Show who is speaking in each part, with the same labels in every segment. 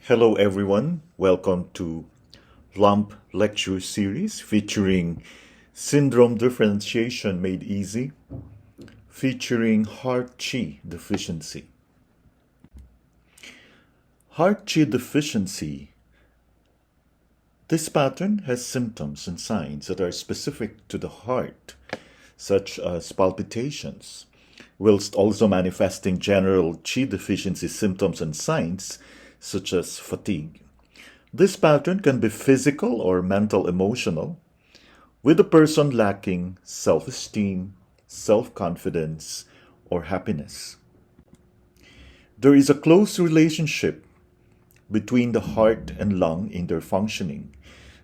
Speaker 1: Hello everyone, welcome to LUMP lecture series featuring syndrome differentiation made easy, featuring heart Qi deficiency. Heart Qi deficiency. This pattern has symptoms and signs that are specific to the heart, such as palpitations, whilst also manifesting general Qi deficiency symptoms and signs such as fatigue. This pattern can be physical or mental emotional, with the person lacking self-esteem, self-confidence, or happiness. There is a close relationship between the heart and lung in their functioning.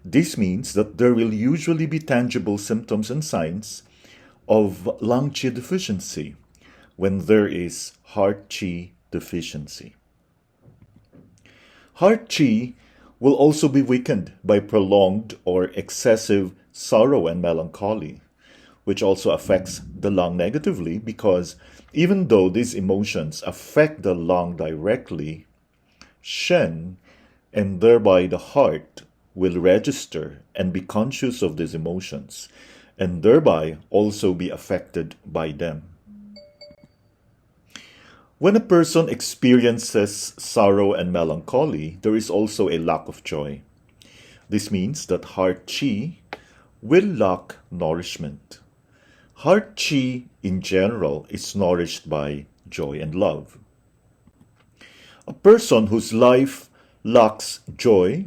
Speaker 1: This means that there will usually be tangible symptoms and signs of lung Qi deficiency when there is heart Qi deficiency. Heart Qi will also be weakened by prolonged or excessive sorrow and melancholy, which also affects the lung negatively because even though these emotions affect the lung directly, shen, and thereby the heart, will register and be conscious of these emotions, and thereby also be affected by them. When a person experiences sorrow and melancholy, there is also a lack of joy. This means that heart Qi will lack nourishment. Heart Qi in general is nourished by joy and love. A person whose life lacks joy,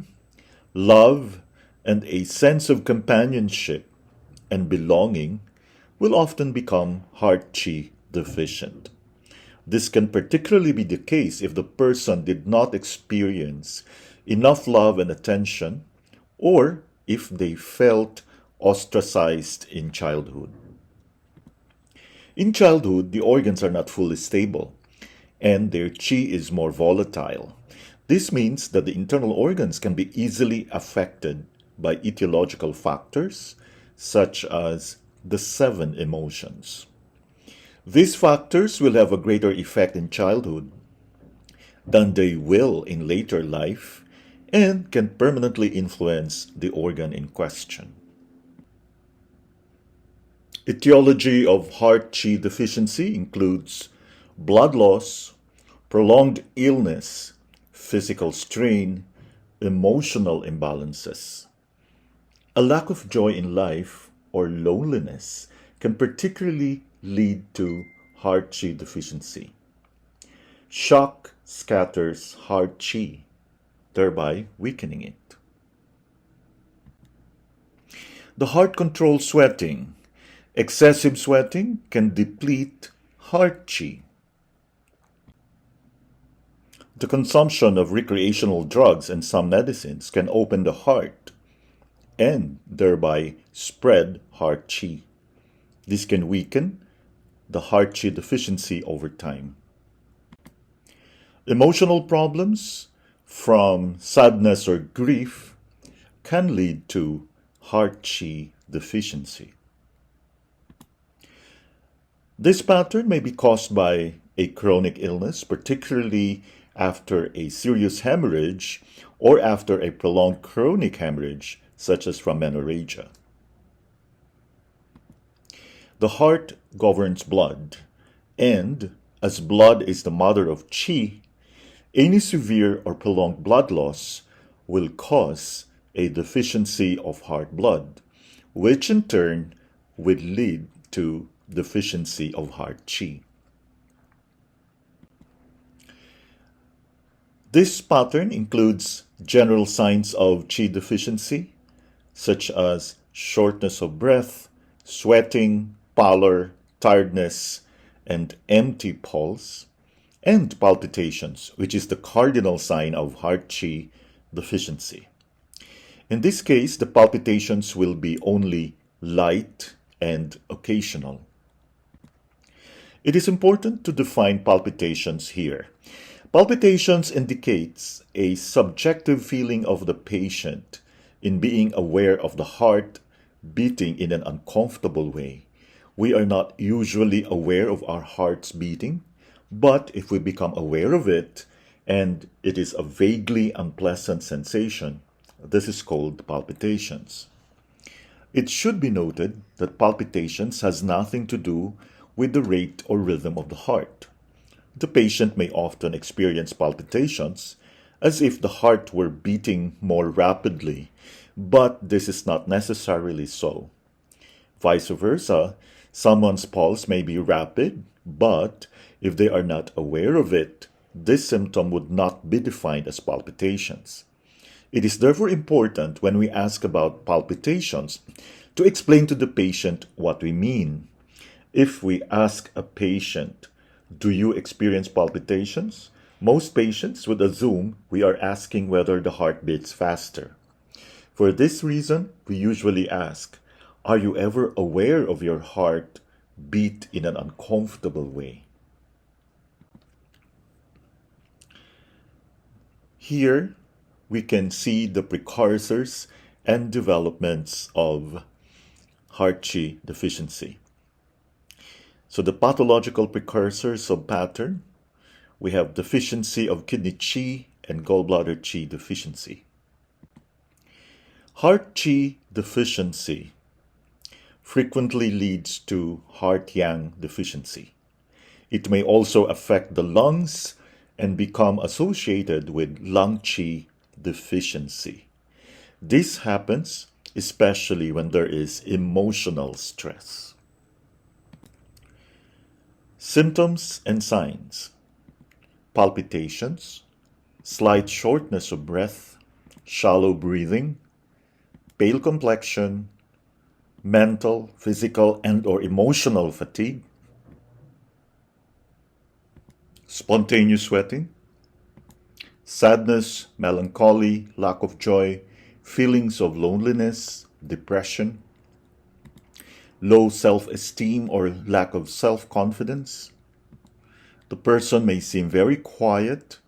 Speaker 1: love, and a sense of companionship and belonging will often become heart Qi deficient. This can particularly be the case if the person did not experience enough love and attention, or if they felt ostracized in childhood. In childhood, the organs are not fully stable, and their Qi is more volatile. This means that the internal organs can be easily affected by etiological factors, such as the 7 emotions. These factors will have a greater effect in childhood than they will in later life and can permanently influence the organ in question. Etiology of heart Qi deficiency includes blood loss, prolonged illness, physical strain, emotional imbalances. A lack of joy in life or loneliness can particularly lead to heart Qi deficiency. Shock scatters heart Qi, thereby weakening it. The heart controls sweating. Excessive sweating can deplete heart Qi. The consumption of recreational drugs and some medicines can open the heart and thereby spread heart Qi. This can weaken the heart Qi deficiency over time. Emotional problems from sadness or grief can lead to heart Qi deficiency. This pattern may be caused by a chronic illness, particularly after a serious hemorrhage or after a prolonged chronic hemorrhage, such as from menorrhagia. The heart governs blood, and as blood is the mother of Qi, any severe or prolonged blood loss will cause a deficiency of heart blood, which in turn will lead to deficiency of heart Qi. This pattern includes general signs of Qi deficiency, such as shortness of breath, sweating, pallor, tiredness, and empty pulse, and palpitations, which is the cardinal sign of heart Qi deficiency. In this case, the palpitations will be only light and occasional. It is important to define palpitations here. Palpitations indicates a subjective feeling of the patient in being aware of the heart beating in an uncomfortable way. We are not usually aware of our hearts beating, but if we become aware of it and it is a vaguely unpleasant sensation. This is called palpitations. It should be noted that palpitations has nothing to do with the rate or rhythm of the heart. The patient may often experience palpitations as if the heart were beating more rapidly, but this is not necessarily so. Vice versa, someone's pulse may be rapid, but if they are not aware of it, this symptom would not be defined as palpitations. It is therefore important when we ask about palpitations to explain to the patient what we mean. If we ask a patient, "Do you experience palpitations?" most patients would assume we are asking whether the heart beats faster. For this reason, we usually ask, "Are you ever aware of your heart beat in an uncomfortable way?" Here, we can see the precursors and developments of heart Qi deficiency. So the pathological precursors of pattern, we have deficiency of kidney Qi and gallbladder Qi deficiency. Heart Qi deficiency frequently leads to heart yang deficiency. It may also affect the lungs and become associated with lung Qi deficiency. This happens especially when there is emotional stress. Symptoms and signs: palpitations, slight shortness of breath, shallow breathing, pale complexion, mental, physical, and/or emotional fatigue, spontaneous sweating, sadness, melancholy, lack of joy, feelings of loneliness, depression, low self-esteem or lack of self-confidence. The person may seem very quiet,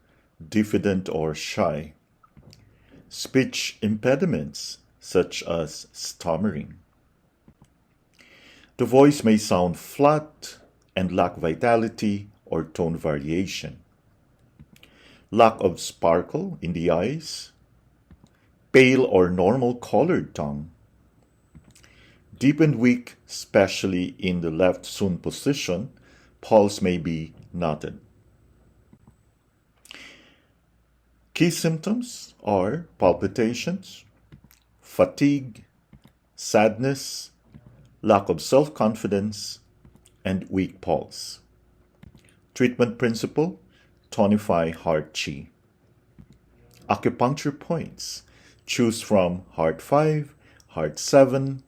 Speaker 1: diffident, or shy. Speech impediments such as stammering. The voice may sound flat and lack vitality or tone variation. Lack of sparkle in the eyes. Pale or normal colored tongue. Deep and weak, especially in the left sun position, pulse may be knotted. Key symptoms are palpitations, fatigue, sadness, lack of self-confidence, and weak pulse. Treatment principle: tonify heart Qi. Acupuncture points: choose from heart 5, heart 7,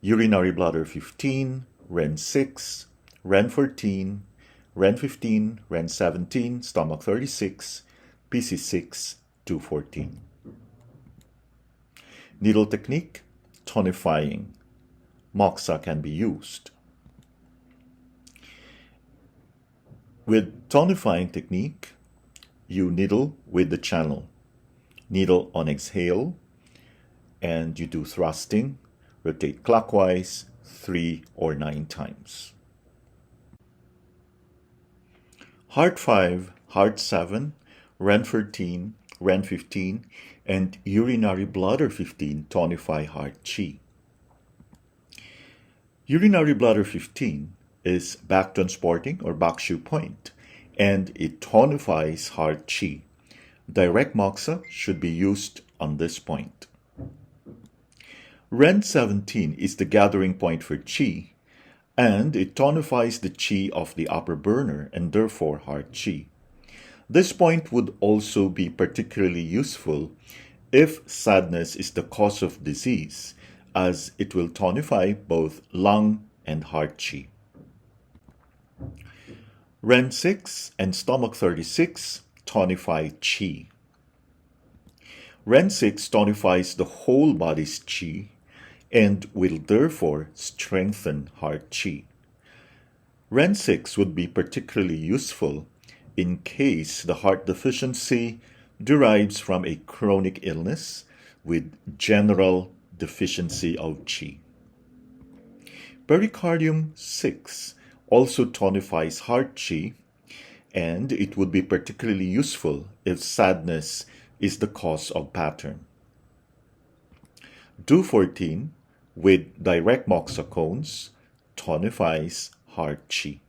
Speaker 1: urinary bladder 15, Ren 6, Ren 14, Ren 15, Ren 17, stomach 36, PC6 to 14. Needle technique: tonifying. Moxa can be used. With tonifying technique, you needle with the channel. Needle on exhale, and you do thrusting. Rotate clockwise 3 or 9 times. Heart 5, Heart 7, Ren 13, Ren 15, and urinary bladder 15 tonify heart Qi. Urinary bladder 15 is back transporting or back shoe point, and it tonifies heart Qi. Direct moxa should be used on this point. Ren 17 is the gathering point for Qi, and it tonifies the Qi of the upper burner and therefore heart Qi. This point would also be particularly useful if sadness is the cause of disease, as it will tonify both lung and heart Qi. Ren 6 and stomach 36 tonify Qi. Ren 6 tonifies the whole body's Qi and will therefore strengthen heart Qi. Ren 6 would be particularly useful in case the heart deficiency derives from a chronic illness with general deficiency of Qi. Pericardium 6 also tonifies heart Qi, and it would be particularly useful if sadness is the cause of pattern. Do 14 with direct moxa cones tonifies heart qi.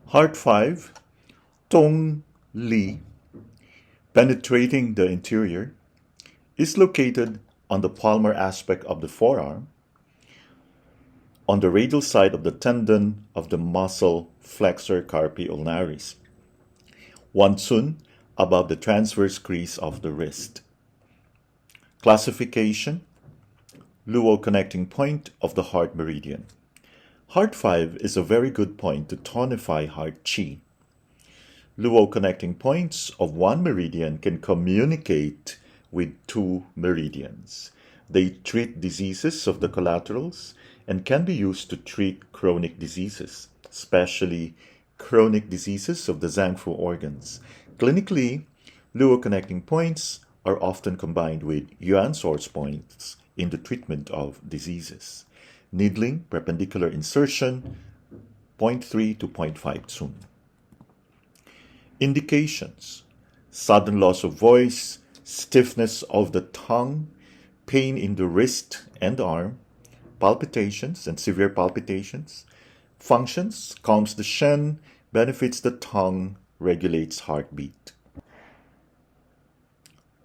Speaker 1: Heart 5, Tong Li, penetrating the interior, is located on the palmar aspect of the forearm, on the radial side of the tendon of the muscle flexor carpi ulnaris, 1 sun above the transverse crease of the wrist. Classification: Luo connecting point of the heart meridian. Heart 5 is a very good point to tonify heart qi. Luo connecting points of one meridian can communicate with two meridians. They treat diseases of the collaterals and can be used to treat chronic diseases, especially chronic diseases of the Zangfu organs. Clinically, Luo connecting points are often combined with Yuan source points in the treatment of diseases. Needling, perpendicular insertion, 0.3 to 0.5 tsum. Indications: sudden loss of voice, stiffness of the tongue, pain in the wrist and arm, palpitations and severe palpitations. Functions: calms the shen, benefits the tongue, regulates heartbeat.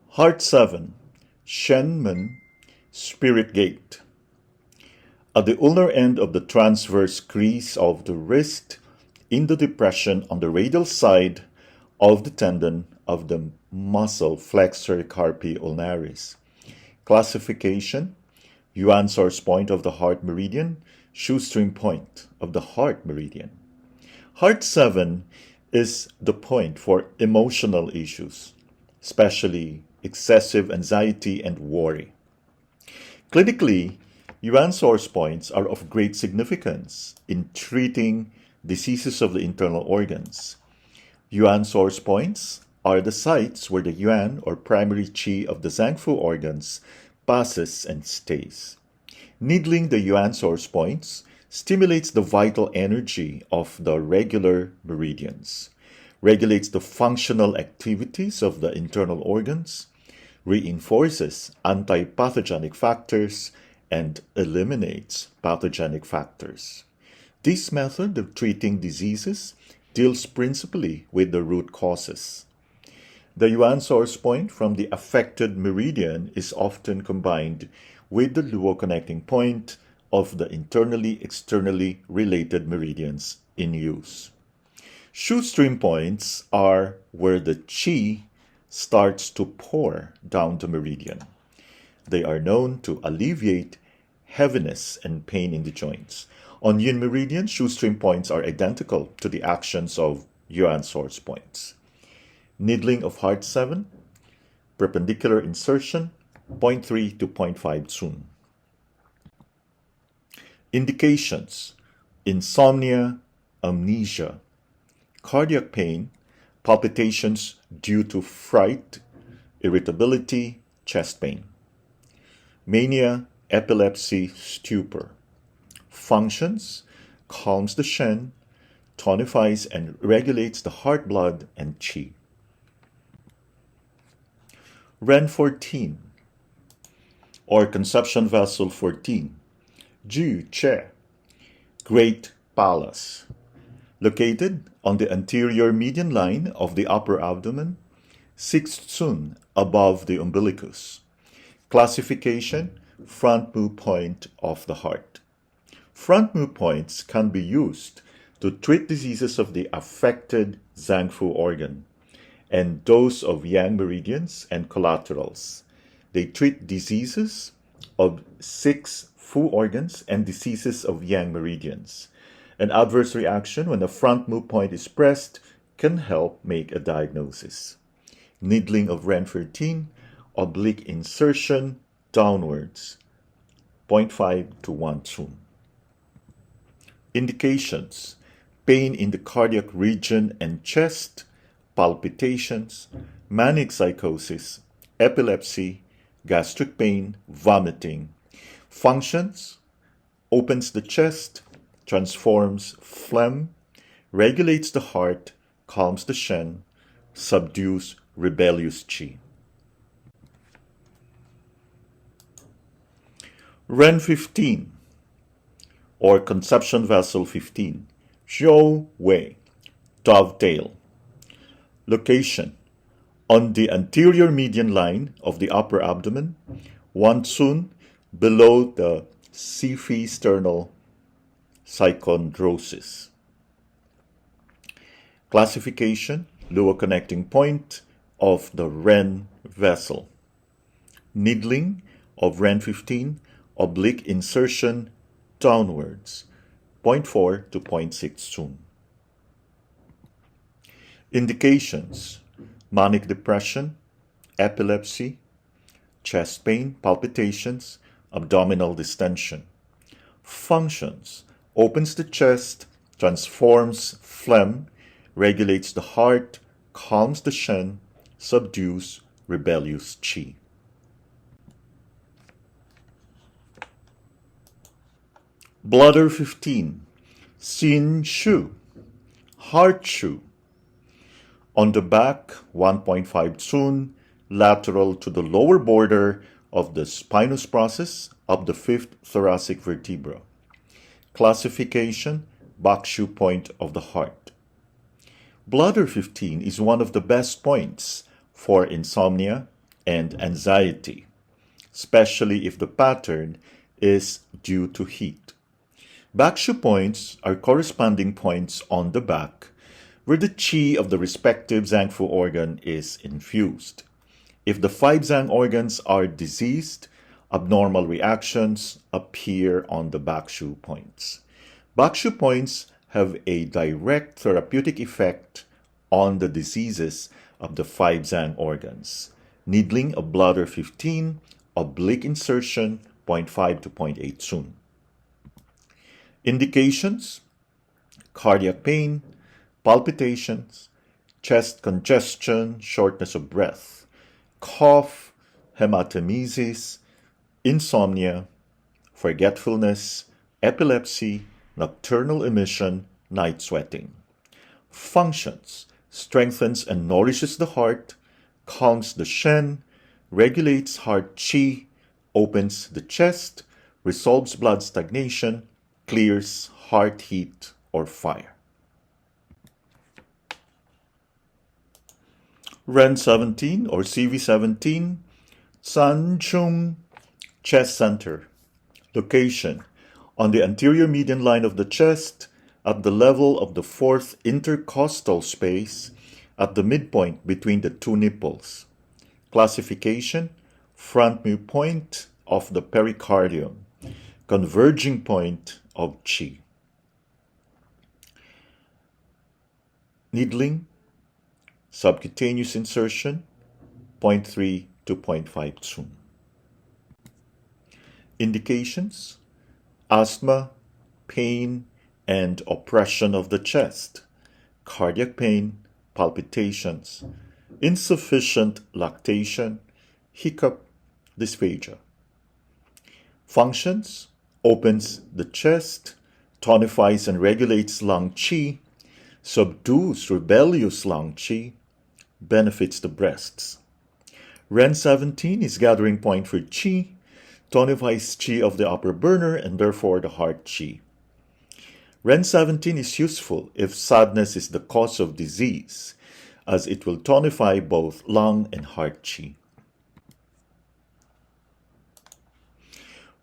Speaker 1: Heart 7, Shenmen, spirit gate. At the ulnar end of the transverse crease of the wrist, in the depression on the radial side of the tendon of the muscle flexor carpi ulnaris. Classification: Yuan source point of the heart meridian, shoestring point of the heart meridian. Heart 7 is the point for emotional issues, especially excessive anxiety and worry. Clinically, Yuan source points are of great significance in treating diseases of the internal organs. Yuan source points are the sites where the yuan or primary qi of the Zangfu organs passes and stays. Needling the yuan source points stimulates the vital energy of the regular meridians, regulates the functional activities of the internal organs, reinforces anti-pathogenic factors, and eliminates pathogenic factors. This method of treating diseases deals principally with the root causes. The yuan source point from the affected meridian is often combined with the luo connecting point of the internally-externally related meridians in use. Shoestring points are where the qi starts to pour down the meridian. They are known to alleviate heaviness and pain in the joints. On yin meridian, shoestring points are identical to the actions of yuan source points. Needling of heart 7, perpendicular insertion, 0.3 to 0.5 tsum. Indications: insomnia, amnesia, cardiac pain, palpitations due to fright, irritability, chest pain. Mania, epilepsy, stupor. Functions: calms the shen, tonifies and regulates the heart blood and qi. Ren 14, or conception vessel 14, Ju Che, Great Palace, located on the anterior median line of the upper abdomen, 6 tsum above the umbilicus. Classification: front mu point of the heart. Front mu points can be used to treat diseases of the affected Zangfu organ and those of yang meridians and collaterals. They treat diseases of 6 fu organs and diseases of yang meridians. An adverse reaction when the front mu point is pressed can help make a diagnosis. Needling of Ren 13, oblique insertion downwards, 0.5 to 1 tsum. Indications: pain in the cardiac region and chest, palpitations, manic psychosis, epilepsy, gastric pain, vomiting. Functions: opens the chest, transforms phlegm, regulates the heart, calms the shen, subdues rebellious qi. Ren 15, or conception vessel 15, Zhou Wei, dovetail. Location: on the anterior median line of the upper abdomen, one tsun below the xiphisternal psychondrosis. Classification: lower connecting point of the Ren vessel. Needling of Ren 15, oblique insertion downwards, 0.4 to 0.6 tsun. Indications: manic depression, epilepsy, chest pain, palpitations, abdominal distension. Functions: opens the chest, transforms phlegm, regulates the heart, calms the shen, subdues rebellious qi. Bladder 15, Xin Shu, heart shu. On the back, 1.5 tsun, lateral to the lower border of the spinous process of the fifth thoracic vertebra. Classification: bakshu point of the heart. Bladder 15 is one of the best points for insomnia and anxiety, especially if the pattern is due to heat. Bakshu points are corresponding points on the back where the qi of the respective zangfu organ is infused. If the five zang organs are diseased, abnormal reactions appear on the bakshu points. Bakshu points have a direct therapeutic effect on the diseases of the five zang organs. Needling of bladder 15, oblique insertion, 0.5 to 0.8 tsun. Indications: cardiac pain, palpitations, chest congestion, shortness of breath, cough, hematemesis, insomnia, forgetfulness, epilepsy, nocturnal emission, night sweating. Functions: strengthens and nourishes the heart, calms the shen, regulates heart qi, opens the chest, resolves blood stagnation, clears heart heat or fire. Ren 17 or CV17, San Chung, chest center. Location: on the anterior median line of the chest, at the level of the fourth intercostal space, at the midpoint between the two nipples. Classification: front mu point of the pericardium, converging point of qi. Needling, subcutaneous insertion, 0.3 to 0.5 tsun. Indications: asthma, pain, and oppression of the chest, cardiac pain, palpitations, insufficient lactation, hiccup, dysphagia. Functions: opens the chest, tonifies and regulates lung qi, subdues rebellious lung qi, benefits the breasts. Ren 17 is gathering point for qi, tonifies qi of the upper burner and therefore the heart qi. Ren 17 is useful if sadness is the cause of disease, as it will tonify both lung and heart qi.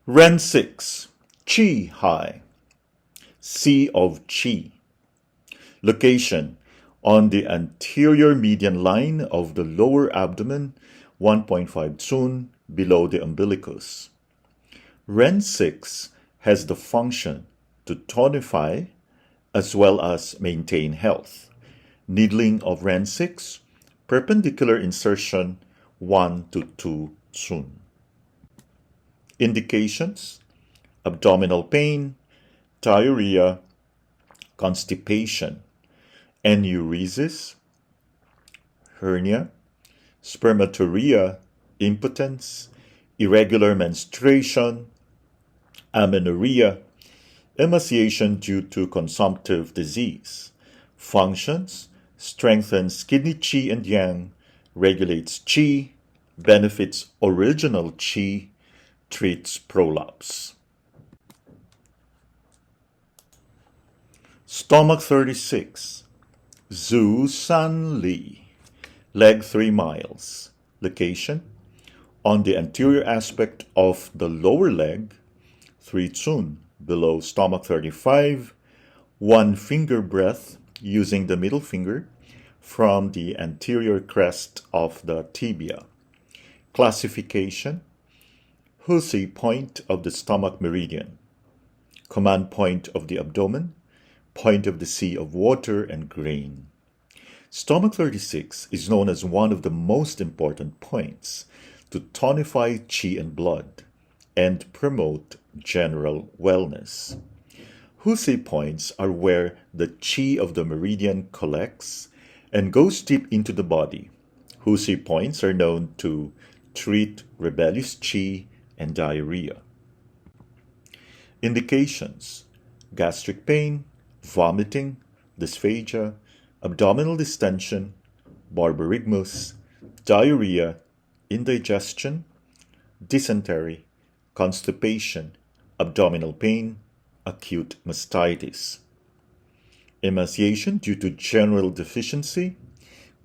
Speaker 1: Ren 6, Qi High, Sea of Qi. Location: on the anterior median line of the lower abdomen, 1.5 tsun below the umbilicus. Ren 6 has the function to tonify as well as maintain health. Needling of Ren 6, perpendicular insertion, 1 to 2 tsun. Indications: abdominal pain, diarrhea, constipation, enuresis, hernia, spermatoria, impotence, irregular menstruation, amenorrhea, Emaciation due to consumptive disease. Functions: strengthens kidney qi and yang, regulates qi, benefits original qi, treats prolapse. Stomach 36. Zhu San Li. Leg 3 miles. Location: on the anterior aspect of the lower leg, 3 Tsun, below stomach 35, 1 finger breadth using the middle finger from the anterior crest of the tibia. Classification: Husi point of the stomach meridian, command point of the abdomen, point of the sea of water and grain. Stomach 36 is known as one of the most important points to tonify qi and blood and promote general wellness. Husi points are where the qi of the meridian collects and goes deep into the body. Husi points are known to treat rebellious qi and diarrhea. Indications: gastric pain, vomiting, dysphagia, abdominal distension, barbarigmus, diarrhea, indigestion, dysentery, constipation, abdominal pain, acute mastitis. Emaciation due to general deficiency,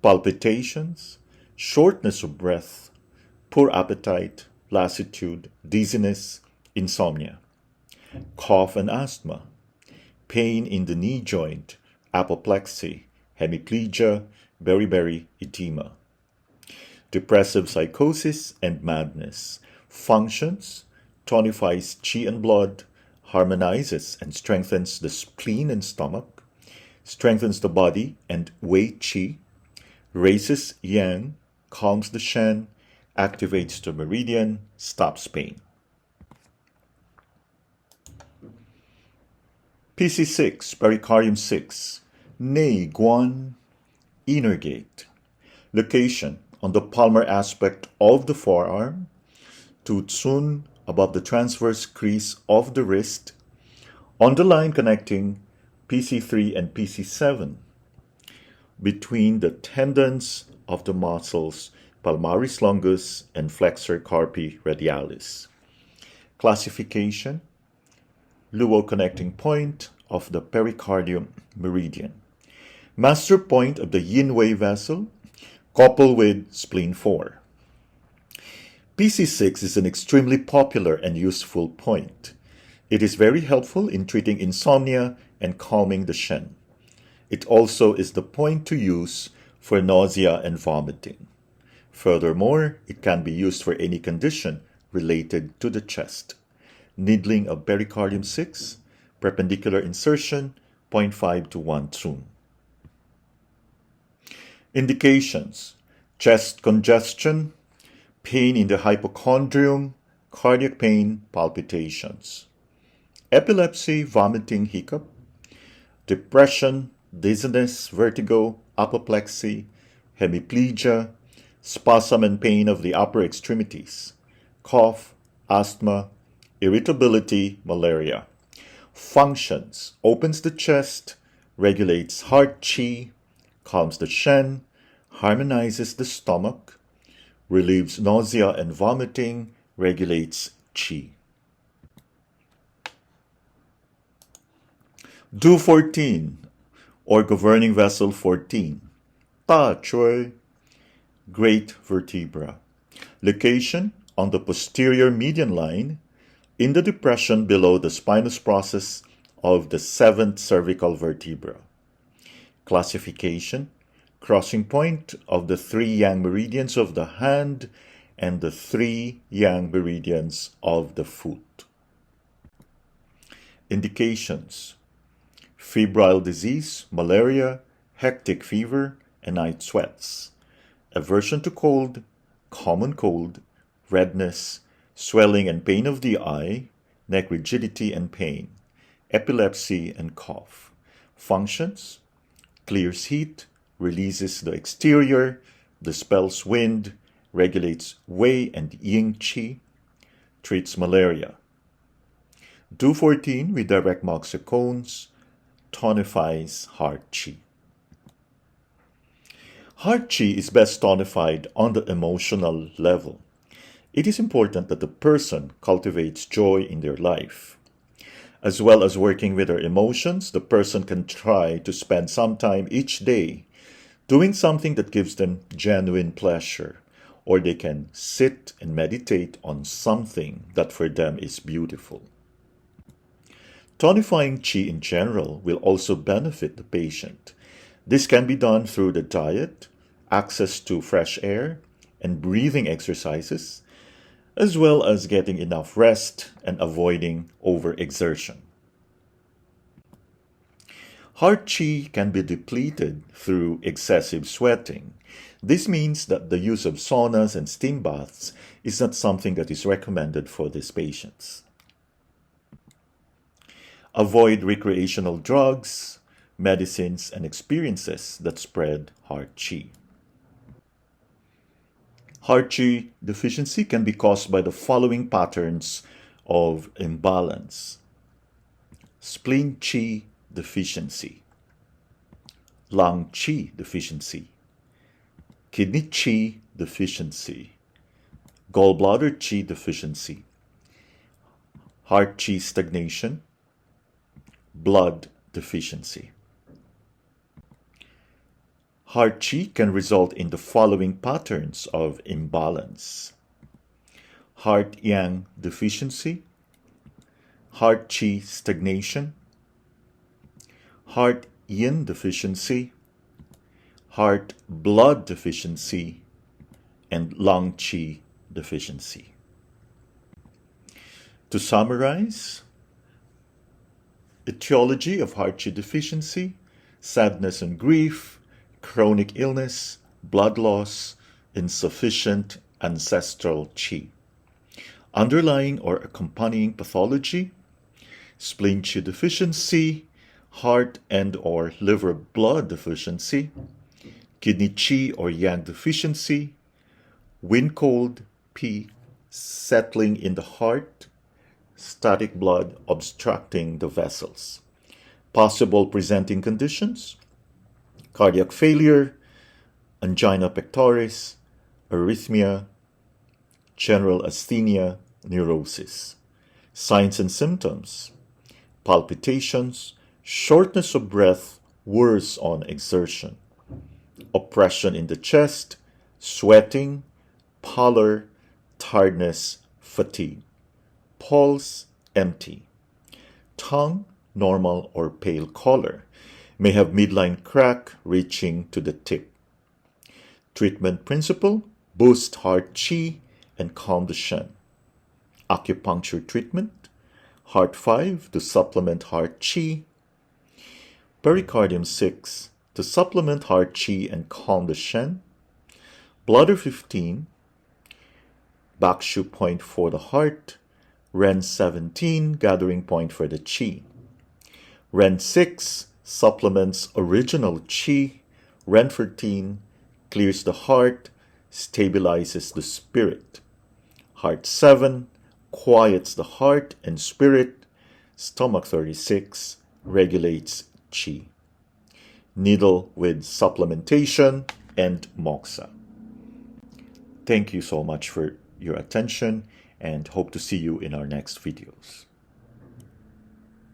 Speaker 1: palpitations, shortness of breath, poor appetite, lassitude, dizziness, insomnia. Cough and asthma, pain in the knee joint, apoplexy, hemiplegia, beriberi, edema. Depressive psychosis and madness. Functions: tonifies qi and blood, harmonizes and strengthens the spleen and stomach, strengthens the body and wei qi, raises yang, calms the shen, activates the meridian, stops pain. PC6, pericardium 6, Nei Guan, inner gate. Location: on the palmar aspect of the forearm, 2 Tsun above the transverse crease of the wrist, on the line connecting PC3 and PC7, between the tendons of the muscles palmaris longus and flexor carpi radialis. Classification: luo connecting point of the pericardium meridian, master point of the yin wei vessel, coupled with spleen 4. PC6 is an extremely popular and useful point. It is very helpful in treating insomnia and calming the shen. It also is the point to use for nausea and vomiting. Furthermore, it can be used for any condition related to the chest. Needling of pericardium 6, perpendicular insertion, 0.5 to 1 Tsun. Indications: chest congestion, pain in the hypochondrium, cardiac pain, palpitations. Epilepsy, vomiting, hiccup. Depression, dizziness, vertigo, apoplexy, hemiplegia, spasm and pain of the upper extremities. Cough, asthma, irritability, malaria. Functions: opens the chest, regulates heart qi, calms the shen, harmonizes the stomach, relieves nausea and vomiting, regulates qi. Du 14, or governing vessel 14, Ta Chui, great vertebra. Location: on the posterior median line, in the depression below the spinous process of the 7th cervical vertebra. Classification: crossing point of the 3 yang meridians of the hand and the 3 yang meridians of the foot. Indications: febrile disease, malaria, hectic fever, and night sweats. Aversion to cold, common cold, redness, swelling and pain of the eye, neck rigidity and pain, epilepsy and cough. Functions: clears heat, releases the exterior, dispels wind, regulates wei and yin qi, treats malaria. Do 14 with direct moxa cones tonifies heart chi. Heart chi is best tonified on the emotional level. It is important that the person cultivates joy in their life. As well as working with their emotions, the person can try to spend some time each day doing something that gives them genuine pleasure, or they can sit and meditate on something that for them is beautiful. Tonifying qi in general will also benefit the patient. This can be done through the diet, access to fresh air, and breathing exercises, as well as getting enough rest and avoiding overexertion. Heart qi can be depleted through excessive sweating. This means that the use of saunas and steam baths is not something that is recommended for these patients. Avoid recreational drugs, medicines, and experiences that spread heart qi. Heart qi deficiency can be caused by the following patterns of imbalance: spleen qi deficiency, lung qi deficiency, kidney qi deficiency, gallbladder qi deficiency, heart qi stagnation, blood deficiency. Heart qi can result in the following patterns of imbalance: heart yang deficiency, heart qi stagnation, heart yin deficiency, heart blood deficiency, and lung qi deficiency. To summarize, etiology of heart qi deficiency: sadness and grief, chronic illness, blood loss, insufficient ancestral qi. Underlying or accompanying pathology: spleen qi deficiency, heart and or liver blood deficiency, kidney qi or yang deficiency, wind cold, P, settling in the heart, static blood obstructing the vessels. Possible presenting conditions: cardiac failure, angina pectoris, arrhythmia, general asthenia, neurosis. Signs and symptoms: palpitations, shortness of breath worse on exertion, oppression in the chest, sweating, pallor, tiredness, fatigue. Pulse empty. Tongue normal or pale color. May have midline crack reaching to the tip. Treatment principle: boost heart qi and calm the shen. Acupuncture treatment: heart 5 to supplement heart qi, pericardium 6 to supplement heart qi and calm the shen, bladder 15, backshoe point for the heart, ren 17 gathering point for the qi, ren 6 supplements original qi, ren 14 clears the heart, stabilizes the spirit, heart 7 quiets the heart and spirit, stomach 36 regulates qi. Needle with supplementation and moxa. Thank you so much for your attention and hope to see you in our next videos.